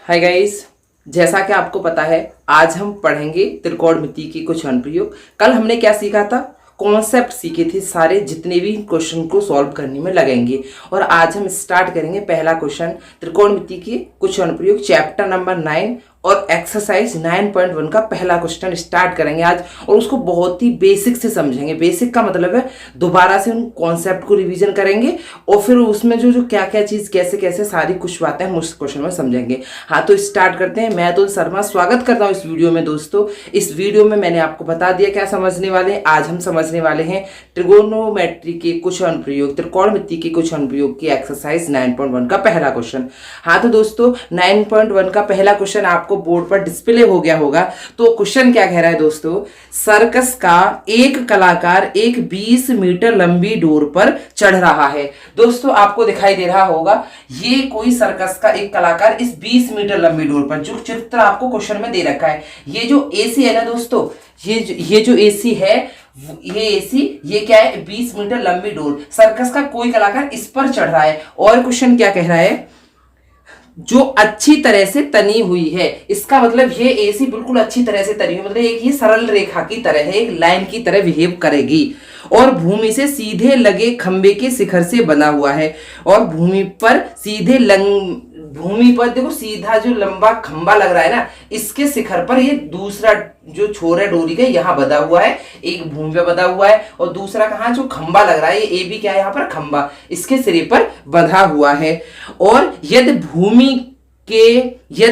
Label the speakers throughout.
Speaker 1: Hi guys, जैसा कि आपको पता है आज हम पढ़ेंगे त्रिकोणमिति के कुछ अनुप्रयोग। कल हमने क्या सीखा था? कॉन्सेप्ट सीखे थे, सारे जितने भी क्वेश्चन को सॉल्व करने में लगेंगे। और आज हम स्टार्ट करेंगे पहला क्वेश्चन त्रिकोणमिति के कुछ अनुप्रयोग चैप्टर नंबर 9 और एक्सरसाइज 9.1 का पहला क्वेश्चन स्टार्ट करेंगे आज। और उसको बहुत ही बेसिक से समझेंगे। बेसिक का मतलब है दोबारा से उन कॉन्सेप्ट को रिवीजन करेंगे और फिर उसमें जो जो क्या क्या चीज़ कैसे कैसे सारी कुछ बातें हम उस क्वेश्चन में समझेंगे। हाँ, तो स्टार्ट करते हैं। मैं अतुल शर्मा स्वागत करता हूँ इस वीडियो में। दोस्तों, इस वीडियो में मैंने आपको बता दिया क्या समझने वाले हैं। आज हम समझने वाले हैं ट्रिगोनोमेट्री के कुछ अनुप्रयोग, त्रिकोणमिति के कुछ अनुप्रयोग की एक्सरसाइज 9.1 का पहला क्वेश्चन। हाँ, तो दोस्तों 9.1 का पहला क्वेश्चन आपको बोर्ड पर डिस्प्ले हो गया होगा। तो क्वेश्चन क्या कह रहा है दोस्तों? सर्कस का एक कलाकार एक 20 मीटर लंबी डोर पर चढ़ रहा है। दोस्तों, आपको दिखाई दे रहा होगा ये कोई सर्कस का एक कलाकार इस 20 मीटर लंबी डोर पर, जो चित्र आपको क्वेश्चन में दे रखा है, ये जो एसी है ना दोस्तों, ये जो एसी है, ये एसी, ये क्या है? 20 मीटर लंबी डोर, सर्कस का कोई कलाकार इस पर चढ़ रहा है। और क्वेश्चन क्या कह रहा है? जो अच्छी तरह से तनी हुई है। इसका मतलब ये एसी बिल्कुल अच्छी तरह से तनी हुई, मतलब एक ये सरल रेखा की तरह है, एक लाइन की तरह बिहेव करेगी। और भूमि से सीधे लगे खंबे के शिखर से बना हुआ है। और भूमि पर देखो सीधा जो लंबा खंबा लग रहा है ना, इसके शिखर पर ये दूसरा जो छोर है डोरी का यहाँ बंधा हुआ है, एक भूमि पे बंधा हुआ है और दूसरा कहाँ जो खंबा लग रहा है, ये भी क्या है यहाँ पर? खंबा, इसके सिरे पर बंधा हुआ है। और यदि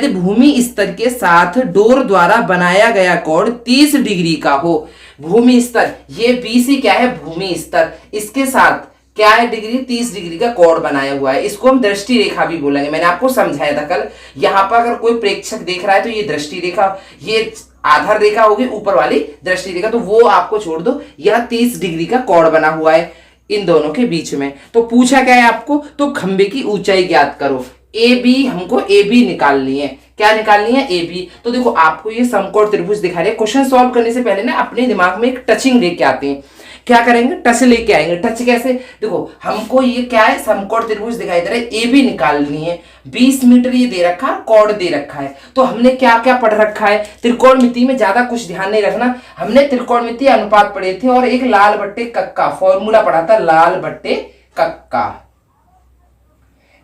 Speaker 1: भूमि स्तर के साथ डोर द्वारा बनाया गया कोण 30 डिग्री का हो, भूमि स्तर, ये BC क्या है? भूमि स्तर, इसके साथ क्या है? डिग्री 30 डिग्री का कोण बनाया हुआ है। इसको हम दृष्टि रेखा भी बोलेंगे। मैंने आपको समझाया था कल। यहाँ पर अगर कोई प्रेक्षक देख रहा है तो ये दृष्टि रेखा, ये आधार रेखा होगी, ऊपर वाली दृष्टि रेखा, तो वो आपको छोड़ दो। यह 30 डिग्री का कोण बना हुआ है इन दोनों के बीच में। तो पूछा क्या है आपको? तो खंबे की ऊंचाई ज्ञात करो। AB, हमको AB निकालनी है। क्या निकालनी है? AB। तो देखो, आपको ये समकोण त्रिभुज दिखा रहे हैं। क्वेश्चन सॉल्व करने से पहले ना अपने दिमाग में एक टचिंग लेके आते हैं। क्या करेंगे? टच लेके आएंगे। टच कैसे? देखो, हमको ये क्या है? समकोण त्रिभुज दिखाई दे रहा है, AB निकालनी है। 20 मीटर ये दे रखा है, कोण दे रखा है। तो हमने क्या क्या पढ़ रखा है? त्रिकोणमिति में ज्यादा कुछ ध्यान नहीं रखना। हमने त्रिकोणमिति अनुपात पढ़े थे और एक लाल बट्टे कक्का फॉर्मूला पढ़ा था, लाल बट्टे कक्का।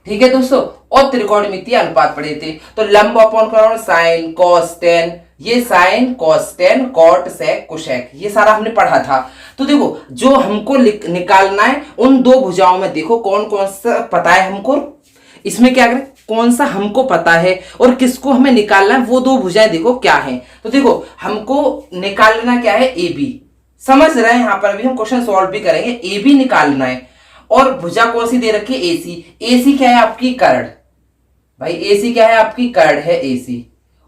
Speaker 1: ठीक है दोस्तों, और त्रिकोणमिति अनुपात पढ़े थे। तो लंब अपॉन कोण, साइन कॉस टेन, ये sine cos tan, cot sec cosec, ये सारा हमने पढ़ा था। तो देखो, जो हमको निकालना है उन दो भुजाओं में देखो कौन कौन सा पता है हमको। इसमें क्या करें? कौन सा हमको पता है और किसको हमें निकालना है, वो दो भुजाएं देखो क्या है। तो देखो, हमको निकालना क्या है? AB। समझ रहे हैं? यहां पर भी हम क्वेश्चन सॉल्व भी करेंगे। AB निकालना है। और भुजा कौन सी दे रखी है? AC। AC क्या है? आपकी कर्ण। भाई AC क्या है? आपकी कर्ण है AC।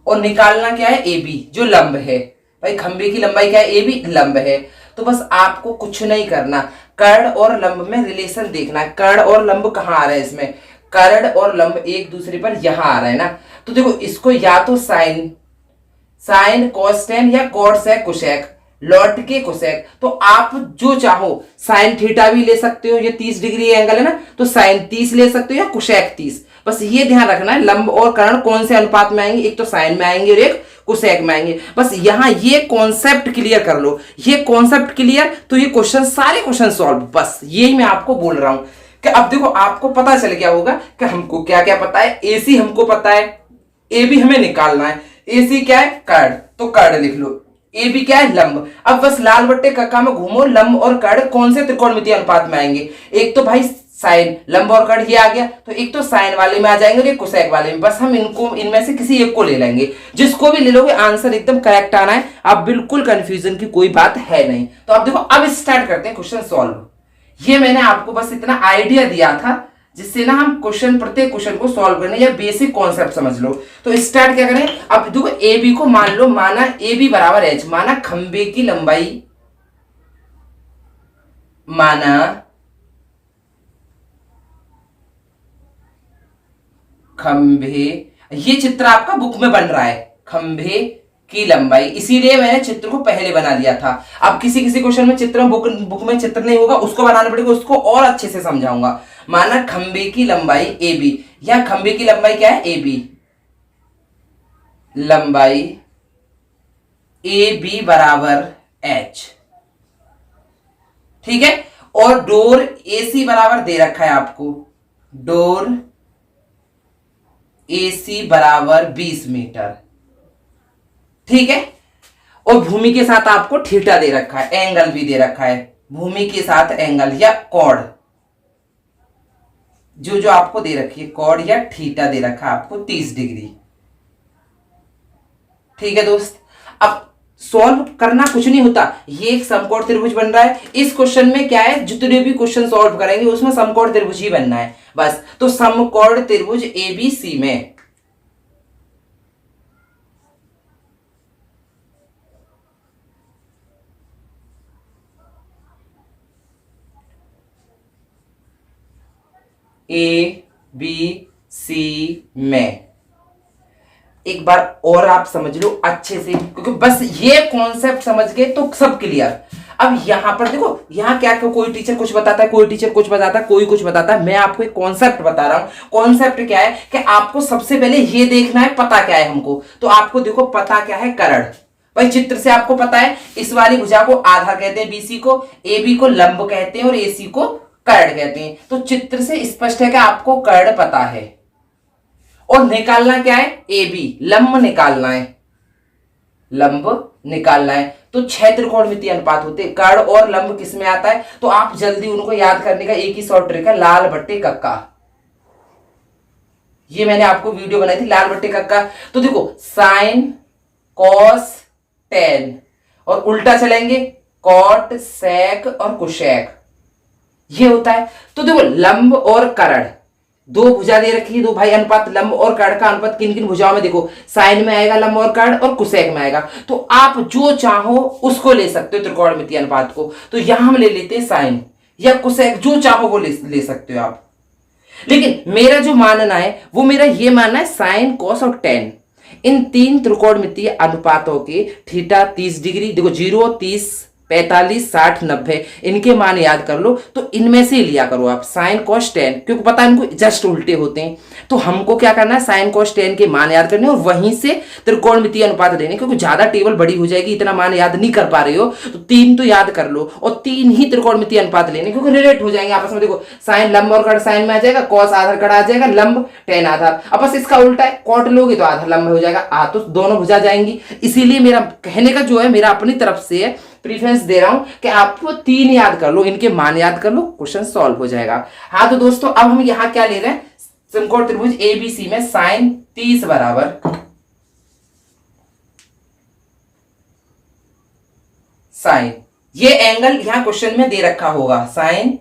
Speaker 1: और निकालना क्या है? AB, जो लंब है। भाई खंबे की लंबाई क्या है? AB, लंब है। तो बस आपको कुछ नहीं करना, कर्ण और लंब में रिलेशन देखना है। कर्ण और लंब कहाँ आ रहा है? इसमें कर्ण और लंब एक दूसरे पर यहां आ रहा है ना। तो देखो, इसको या तो साइन कॉस टेन या कॉट सेक कोसेक, लौट के कोसेक। तो आप जो चाहो साइन थीटा भी ले सकते हो, ये 30 डिग्री एंगल है ना, तो साइन 30 ले सकते हो या कोसेक 30। बस ये ध्यान रखना है लंब और कर्ण कौन से अनुपात में आएंगे, एक तो साइन में आएंगे और एक कोसेक में आएंगे। बस यहां ये कॉन्सेप्ट क्लियर कर लो। ये कॉन्सेप्ट क्लियर, तो ये क्वेश्चन, सारे क्वेश्चन सॉल्व। बस यही मैं आपको बोल रहा हूं कि अब देखो, आपको पता चल गया होगा कि हमको क्या क्या पता है। AC हमको पता है, AB हमें निकालना है। AC क्या है? कर्ण, तो कर्ण लिख लो। AB क्या है? लंब। अब बस लाल बट्टे कक्का में घूमो, लंब और कर्ण कौन से त्रिकोणमिति अनुपात में आएंगे। एक तो भाई साइन, लंब और कर्ण ये आ गया, तो एक तो साइन वाले में आ जाएंगे और एक कोसेक वाले में। बस हम इनमें से किसी एक को ले लेंगे। जिसको भी ले लोगे आंसर एकदम करेक्ट आना है। अब बिल्कुल कंफ्यूजन की कोई बात है नहीं। तो अब देखो, अब स्टार्ट करते हैं क्वेश्चन सॉल्व। ये मैंने आपको बस इतना आइडिया दिया था जिससे ना हम प्रत्येक क्वेश्चन को सॉल्व करने या बेसिक कॉन्सेप्ट समझ लो। तो स्टार्ट क्या करें? अब देखो, AB को मान लो, माना AB बराबर H, माना खंबे की लंबाई, माना खंबे, ये चित्र आपका बुक में बन रहा है, खंबे की लंबाई, इसीलिए मैंने चित्र को पहले बना लिया था। अब किसी किसी क्वेश्चन में चित्र बुक में चित्र नहीं होगा, उसको बनाना पड़ेगा, उसको और अच्छे से समझाऊंगा। माना खंबे की लंबाई AB, या खंबे की लंबाई क्या है? AB। लंबाई ए बी बराबर एच, ठीक है। और डोर ए सी बराबर दे रखा है आपको, डोर ए सी बराबर 20 मीटर, ठीक है। और भूमि के साथ आपको थीटा दे रखा है, एंगल भी दे रखा है, भूमि के साथ एंगल या कॉर्ड, जो जो आपको दे रखी है कॉर्ड या थीटा दे रखा है आपको 30 डिग्री, ठीक है दोस्त। अब सॉल्व करना कुछ नहीं होता, ये एक समकोण त्रिभुज बन रहा है। इस क्वेश्चन में क्या है, जितने भी क्वेश्चन सॉल्व करेंगे उसमें समकोण त्रिभुज ही बनना है बस। तो समकोण त्रिभुज एबीसी में ए बी सी में एक बार और आप समझ लो अच्छे से, क्योंकि बस ये कॉन्सेप्ट समझ गए तो सब क्लियर। अब यहां पर देखो, यहां क्या कोई टीचर कुछ बताता है, कोई टीचर कुछ बताता है, कोई कुछ बताता है, मैं आपको एक कॉन्सेप्ट बता रहा हूं। कॉन्सेप्ट क्या है कि आपको सबसे पहले ये देखना है पता क्या है हमको। तो आपको देखो पता क्या है, कर्ण। भाई चित्र से आपको पता है इस वाली भुजा को आधार कहते हैं, बीसी को, ए बी को लंब कहते हैं और एसी को कर्ण कहते हैं। तो चित्र से स्पष्ट है कि आपको कर्ण पता है और निकालना क्या है, ए बी, लंब निकालना है, लंब निकालना है। तो 6 त्रिकोणमितीय अनुपात होते हैं, कर्ण और लंब किस में आता है, तो आप जल्दी उनको याद करने का एक ही शॉर्ट ट्रिक है, लाल बट्टे कक्का। ये मैंने आपको वीडियो बनाई थी, लाल बट्टे कक्का। तो देखो साइन कॉस टेन, और उल्टा चलेंगे कॉट सेक और कुशेक, ये होता है। तो देखो लंब और कर्ण, दो भुजा दे रखी है, दो भाई अनुपात लंब और कर्ण का अनुपात किन किन भुजाओं में, देखो साइन में आएगा लंब और कर्ण और कुसेक में आएगा। तो आप जो चाहो उसको ले सकते हो त्रिकोणमितीय अनुपात को। तो यहां हम ले लेते हैं साइन या कुसेक, जो चाहो वो ले सकते हो आप। लेकिन मेरा जो मानना है वो मेरा ये मानना है साइन कॉस और टेन, इन 3 त्रिकोणमितीय अनुपातों के थीटा 30 डिग्री, देखो 0 30 45 60 90 इनके मान याद कर लो। तो इनमें से लिया करो आप साइन कॉस टेन, क्योंकि पता है इनको जस्ट उल्टे होते हैं। तो हमको क्या करना है, साइन कॉस टेन के मान याद करने और वहीं से त्रिकोणमितीय अनुपात लेने, क्योंकि ज्यादा टेबल बड़ी हो जाएगी, इतना मान याद नहीं कर पा रहे हो तो 3 तो याद कर लो और 3 ही त्रिकोणमितीय अनुपात लेने, क्योंकि रिलेट हो जाएंगे आपस में। देखो साइन लंब और कर्ण साइन में आ जाएगा, कॉस आधार कर्ण आ जाएगा, लंब टेन आधार। अब बस इसका उल्टा है, कॉट लोगे तो आधार लंब हो जाएगा, तो दोनों भुजा जाएंगी। इसीलिए मेरा कहने का जो है, मेरा अपनी तरफ से है, प्रीफरेंस दे रहा हूं कि आपको 3 याद कर लो, इनके मान याद कर लो, क्वेश्चन सॉल्व हो जाएगा। हाँ तो दोस्तों अब हम यहां क्या ले रहे हैं, समकोण त्रिभुज एबीसी में साइन 30 बराबर साइन, ये एंगल यहां क्वेश्चन में दे रखा होगा, साइन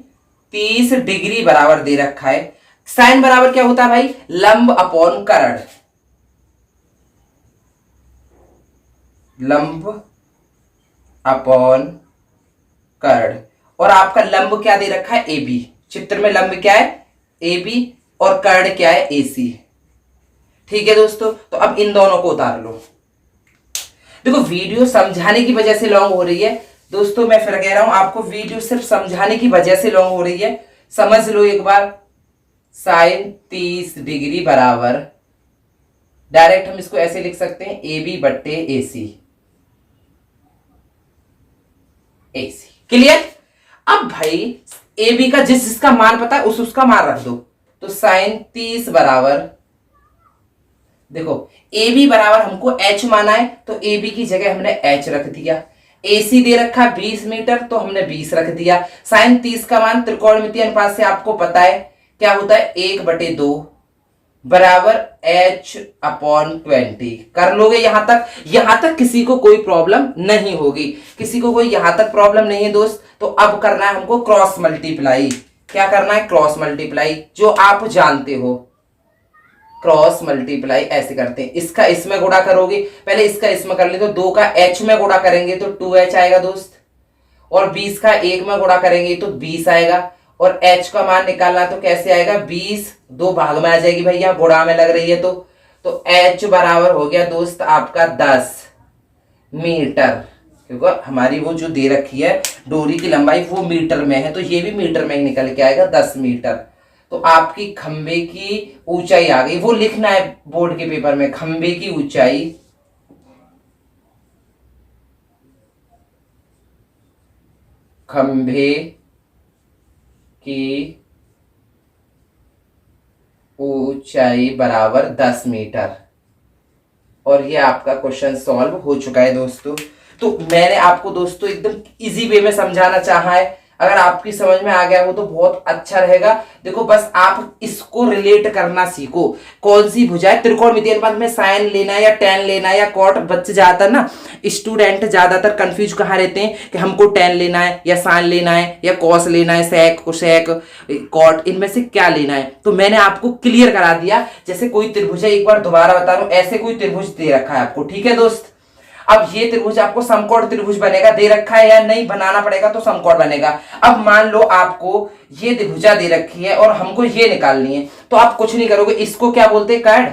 Speaker 1: 30 डिग्री बराबर दे रखा है। साइन बराबर क्या होता है भाई, लंब अपॉन कर्ण, लंब अपॉन कर्ण। और आपका लंब क्या दे रखा है, ए बी, चित्र में लंब क्या है, ए बी, और कर्ण क्या है, ए सी, ठीक है दोस्तों। तो अब इन दोनों को उतार लो। देखो वीडियो समझाने की वजह से लॉन्ग हो रही है दोस्तों, मैं फिर कह रहा हूं आपको, वीडियो सिर्फ समझाने की वजह से लॉन्ग हो रही है, समझ लो एक बार। साइन 30 डिग्री बराबर, डायरेक्ट हम इसको ऐसे लिख सकते हैं, ए बी बट्टे ए सी, एसी, क्लियर। अब भाई ए बी का जिसका मान पता है उसका मान रख दो। तो साइन 30 बराबर, देखो ए बी बराबर हमको एच माना है, तो ए बी की जगह हमने एच रख दिया। एसी दे रखा 20 मीटर, तो हमने 20 रख दिया। साइन 30 का मान त्रिकोणमितीय अनुपात से आपको पता है क्या होता है, 1/2 बराबर एच अपॉन 20। कर लोगे यहां तक, यहां तक किसी को कोई प्रॉब्लम नहीं होगी, किसी को कोई यहां तक प्रॉब्लम नहीं है दोस्त। तो अब करना है हमको क्रॉस मल्टीप्लाई। क्या करना है, क्रॉस मल्टीप्लाई, जो आप जानते हो, क्रॉस मल्टीप्लाई ऐसे करते हैं। इसका इसमें गुणा करोगे, पहले इसका इसमें कर ले, तो 2 का एच में गुणा करेंगे तो 2h आएगा दोस्त, और 20 का 1 में गुणा करेंगे तो 20 आएगा, और h का मान निकालना तो कैसे आएगा, 20 2 भाग में आ जाएगी भैया, गुणा में लग रही है तो h बराबर हो गया दोस्त आपका 10 मीटर, क्योंकि हमारी वो जो दे रखी है डोरी की लंबाई वो मीटर में है, तो ये भी मीटर में ही निकल के आएगा 10 मीटर। तो आपकी खंबे की ऊंचाई आ गई, वो लिखना है बोर्ड के पेपर में, खंबे की ऊंचाई खंभे की ऊंचाई बराबर 10 मीटर। और ये आपका क्वेश्चन सॉल्व हो चुका है दोस्तों। तो मैंने आपको दोस्तों एकदम इजी वे में समझाना चाहा है। अगर आपकी समझ में आ गया हो तो बहुत अच्छा रहेगा। देखो बस आप इसको रिलेट करना सीखो। कौन सी भुजाएं त्रिकोणमितीय अनुपात में साइन लेना है या टेन लेना है या कॉट, बच्चे ज्यादातर ना स्टूडेंट ज्यादातर कंफ्यूज कहाँ रहते हैं कि हमको टेन लेना है या साइन लेना है या कॉस लेना है, सेक कोसेक कॉट, इनमें से क्या लेना है। तो मैंने आपको क्लियर करा दिया। जैसे कोई त्रिभुज है, एक बार दोबारा बता रहा हूं, ऐसे कोई त्रिभुज दे रखा है आपको, ठीक है दोस्त। अब ये त्रिभुज आपको समकोण त्रिभुज बनेगा, दे रखा है या नहीं, बनाना पड़ेगा तो समकोण बनेगा। अब मान लो आपको ये त्रिभुजा दे रखी है और हमको ये निकालनी है, तो आप कुछ नहीं करोगे, इसको क्या बोलते हैं कैड,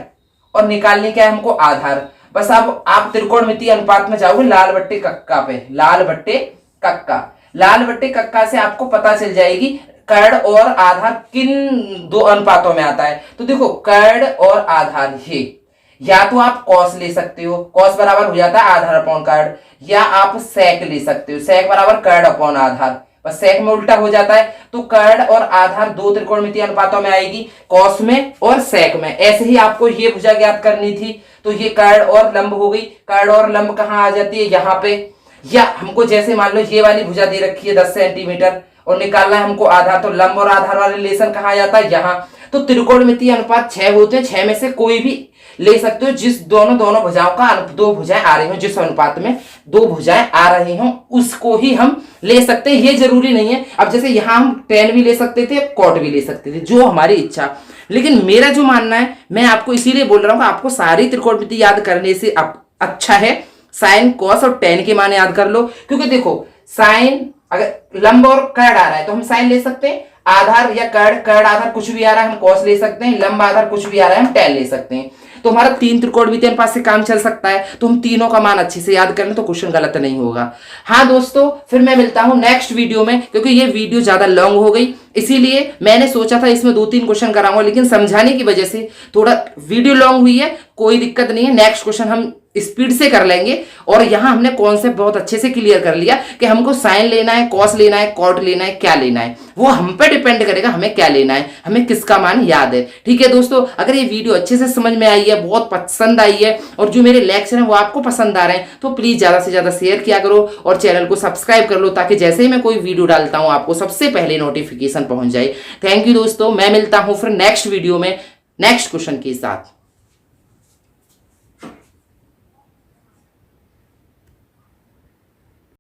Speaker 1: और निकालनी क्या है हमको आधार। बस अब आप त्रिकोणमितीय अनुपात में जाओगे लाल बट्टे कक्का पे, लाल बट्टे कक्का, लाल बट्टे कक्का से आपको पता चल जाएगी कैड और आधार किन दो अनुपातों में आता है। तो देखो कैड और आधार, ये या तो आप कॉस ले सकते हो, कॉस बराबर हो जाता है आधार अपॉन कैड, या आप सेक ले सकते हो, सेक बराबर कैड अपॉन आधार, बस सेक में उल्टा हो जाता है। तो कैड और आधार दो त्रिकोणमितीय अनुपातों में आएगी, कॉस में और सेक में। ऐसे ही आपको ये भुजा ज्ञात करनी थी, तो ये कैड और लंब हो गई। कैड और लंब कहाँ आ जाती है, यहाँ पे। या हमको जैसे मान लो ये वाली भुजा दे रखी है 10 सेंटीमीटर और निकालना है हमको आधार, तो लंब और आधार वाला रिलेशन कहाँ आ जाता है, यहाँ। तो त्रिकोणमितीय अनुपात 6 होते हैं, 6 में से कोई भी ले सकते हो जिस दोनों भुजाओं का दो भुजाएं आ रही हो, जिस अनुपात में दो भुजाएं आ रही हो उसको ही हम ले सकते हैं, ये जरूरी नहीं है। अब जैसे यहां हम टेन भी ले सकते थे, कॉट भी ले सकते थे, जो हमारी इच्छा। लेकिन मेरा जो मानना है, मैं आपको इसीलिए बोल रहा हूं कि आपको सारी त्रिकोणमिति याद करने से अच्छा है साइन कॉस और टेन के मान याद कर लो। क्योंकि देखो साइन अगर लंब और कैड आ रहा है तो हम साइन ले सकते हैं, आधार या कैड, कैड आधार कुछ भी आ रहा है हम कॉस ले सकते हैं, लंब आधार कुछ भी आ रहा है हम टेन ले सकते हैं। तो हमारा 3 त्रिकोणमितीय अनुपात से काम चल सकता है। तो हम तीनों का मान अच्छे से याद कर लें तो क्वेश्चन गलत नहीं होगा। हाँ दोस्तों, फिर मैं मिलता हूं नेक्स्ट वीडियो में, क्योंकि ये वीडियो ज्यादा लॉन्ग हो गई, इसीलिए मैंने सोचा था इसमें 2-3 क्वेश्चन कराऊंगा, लेकिन समझाने की वजह से थोड़ा वीडियो लॉन्ग हुई है। कोई दिक्कत नहीं है, नेक्स्ट क्वेश्चन हम स्पीड से कर लेंगे। और यहां हमने कॉन्सेप्ट बहुत अच्छे से क्लियर कर लिया कि हमको साइन लेना है, कॉस लेना है, कॉट लेना है, क्या लेना है, वो हम पे डिपेंड करेगा हमें क्या लेना है, हमें किसका मान याद है। ठीक है दोस्तों, अगर ये वीडियो अच्छे से समझ में आई है, बहुत पसंद आई है और जो मेरे लेक्चर हैं वो आपको पसंद आ रहे हैं, तो प्लीज ज्यादा से ज्यादा शेयर किया करो और चैनल को सब्सक्राइब कर लो, ताकि जैसे ही मैं कोई वीडियो डालता हूं आपको सबसे पहले नोटिफिकेशन पहुंच जाए। थैंक यू दोस्तों, मैं मिलता हूं फिर नेक्स्ट वीडियो में नेक्स्ट क्वेश्चन के साथ।